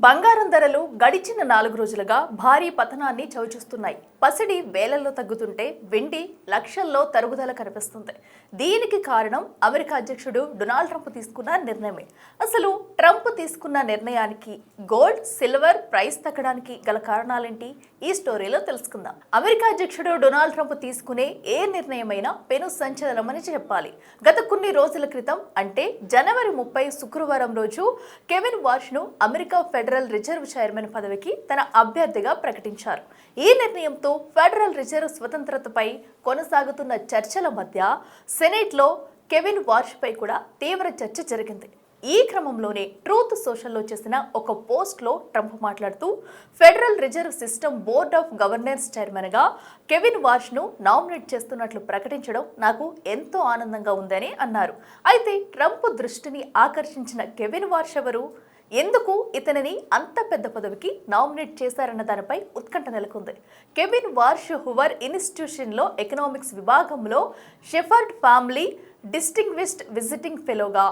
బంగారం ధరలు గడిచిన 4 రోజులుగా భారీ పతనాన్ని చవిచూస్తున్నాయి. పసిడి వేలల్లో తగ్గుతుంటే వెండి లక్షల్లో తరుగుదల కనిపిస్తుంది. దీనికి కారణం అమెరికా అధ్యక్షుడు డొనాల్డ్ ట్రంప్ తీసుకున్న నిర్ణయమే. అసలు ట్రంప్ తీసుకున్న నిర్ణయానికి గోల్డ్, సిల్వర్ ప్రైస్ తగ్గడానికి గల కారణాలేంటి? ఈ స్టోరీలో తెలుసుకుందాం. అమెరికా అధ్యక్షుడు డొనాల్డ్ ట్రంప్ తీసుకునే ఏ నిర్ణయమైనా పెను సంచలనమని చెప్పాలి. గత కొన్ని రోజుల క్రితం అంటే జనవరి 30 శుక్రవారం రోజు కెవిన్ వార్ష్ ను అమెరికా ఫెడరల్ రిజర్వ్ చైర్మన్ పదవికి తన అభ్యర్థిగా ప్రకటించారు. ఈ నిర్ణయంతో ఫెడరల్ రిజర్వ్ స్వతంత్రతపై కొనసాగుతున్న చర్చల మధ్య సెనేట్లో కెవిన్ వార్ష్ పై కూడా తీవ్ర చర్చ జరిగింది. ఈ క్రమంలోనే ట్రూత్ సోషల్లో చేసిన ఒక పోస్ట్లో ట్రంప్ మాట్లాడుతూ federal reserve system board of governors చైర్మన్గా కెవిన్ వార్ష్ను నామినేట్ చేస్తున్నట్లు ప్రకటించడం నాకు ఎంతో ఆనందంగా ఉందని అన్నారు. అయితే ట్రంప్ దృష్టిని ఆకర్షించిన కెవిన్ వార్ష్ ఎవరు? ఎందుకు ఇతనిని అంత పెద్ద పదవికి నామినేట్ చేశారన్న దానిపై ఉత్కంఠ నెలకొంది. కెవిన్ వార్ష్ హువర్ ఇన్స్టిట్యూషన్లో ఎకనామిక్స్ విభాగంలో షెఫర్డ్ ఫ్యామిలీ డిస్టింగ్విష్డ్ విజిటింగ్ ఫెలోగా,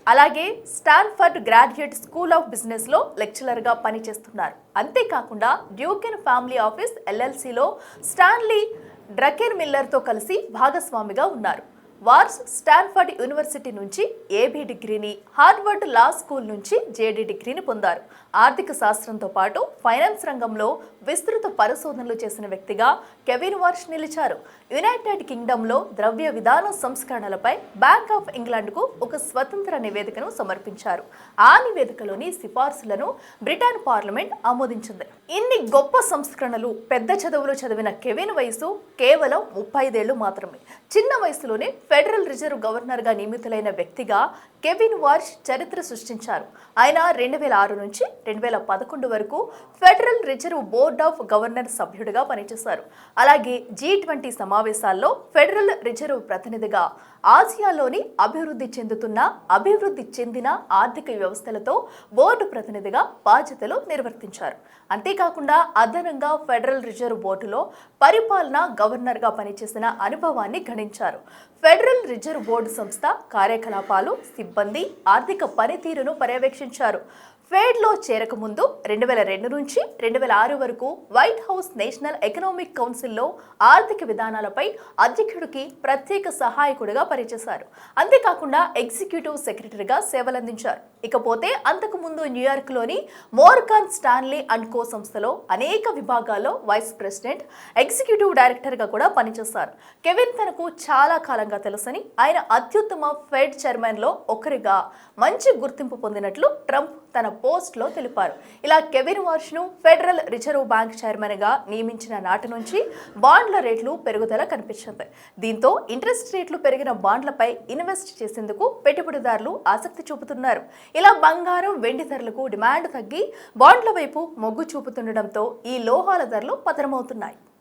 అలాగే స్టాన్ఫర్డ్ గ్రాడ్యుయేట్ స్కూల్ ఆఫ్ బిజినెస్లో లెక్చరర్గా పనిచేస్తున్నారు. అంతేకాకుండా డ్యూకెన్ ఫ్యామిలీ ఆఫీస్ ఎల్ఎల్సీలో స్టాన్లీ డ్రకెన్ మిల్లర్తో కలిసి భాగస్వామిగా ఉన్నారు. వార్ష్ స్టాన్ఫర్డ్ యూనివర్సిటీ నుంచి ఏబీ డిగ్రీని, హార్వర్డ్ లా స్కూల్ నుంచి జేడీ డిగ్రీని పొందారు. ఆర్థిక శాస్త్రంతో పాటు ఫైనాన్స్ రంగంలో విస్తృత పరిశోధనలు చేసిన వ్యక్తిగా కెవిన్ వార్ష్ నిలిచారు. యునైటెడ్ కింగ్డమ్లో ద్రవ్య విధాన సంస్కరణలపై బ్యాంక్ ఆఫ్ ఇంగ్లాండ్కు ఒక స్వతంత్ర నివేదికను సమర్పించారు. ఆ నివేదికలోని సిఫార్సులను బ్రిటన్ పార్లమెంట్ ఆమోదించింది. ఇన్ని గొప్ప సంస్కరణలు, పెద్ద చదువులు చదివిన కెవిన్ వయసు కేవలం 35 ఏళ్లు మాత్రమే. చిన్న వయసులోనే ఫెడరల్ రిజర్వ్ గవర్నర్గా నియమితులైన వ్యక్తిగా కెవిన్ వార్ష్ చరిత్ర సృష్టించారు. ఆయన 2006 నుంచి 2011 వరకు federal reserve board of governor సభ్యుడిగా పనిచేశారు. అలాగే G20 సమావేశాల్లో ఫెడరల్ రిజర్వ్ ప్రతినిధిగా, ఆసియాలోని అభివృద్ధి చెందిన ఆర్థిక వ్యవస్థలతో బోర్డు ప్రతినిధిగా బాధ్యతలు నిర్వర్తించారు. అంతేకాకుండా అదనంగా ఫెడరల్ రిజర్వ్ బోర్డులో పరిపాలనా గవర్నర్గా పనిచేసిన అనుభవాన్ని గణించారు. ఫెడరల్ రిజర్వ్ బోర్డు సంస్థ కార్యకలాపాలు, సిబ్బంది, ఆర్థిక పనితీరును పర్యవేక్షించారు. ఫెడ్లో చేరకముందు 2002 నుంచి 2006 వరకు వైట్ హౌస్ నేషనల్ ఎకనామిక్ కౌన్సిల్లో ఆర్థిక విధానాలపై అధ్యక్షుడికి ప్రత్యేక సహాయకుడిగా పనిచేశారు. అంతేకాకుండా ఎగ్జిక్యూటివ్ సెక్రటరీగా సేవలందించారు. ఇకపోతే అంతకుముందు న్యూయార్క్లోని మోర్గాన్ స్టాన్లీ అండ్ కో సంస్థలో అనేక విభాగాల్లో వైస్ ప్రెసిడెంట్, ఎగ్జిక్యూటివ్ డైరెక్టర్గా కూడా పనిచేశారు. కెవిన్ తనకు చాలా కాలంగా తెలుసని, ఆయన అత్యుత్తమ ఫెడ్ చైర్మన్లో ఒకరిగా మంచి గుర్తింపు పొందినట్లు ట్రంప్ తన పోస్ట్లో తెలిపారు. ఇలా కెవిన్ వార్ష్ను ఫెడరల్ రిజర్వ్ బ్యాంక్ చైర్మన్గా నియమించిన నాటి నుంచి బాండ్ల రేట్లు పెరుగుదల కనిపించింది. దీంతో ఇంట్రెస్ట్ రేట్లు పెరిగిన బాండ్లపై ఇన్వెస్ట్ చేసేందుకు పెట్టుబడిదారులు ఆసక్తి చూపుతున్నారు. ఇలా బంగారం, వెండి ధరలకు డిమాండ్ తగ్గి బాండ్ల వైపు మొగ్గు చూపుతుండటంతో ఈ లోహాల ధరలు పతనమవుతున్నాయి.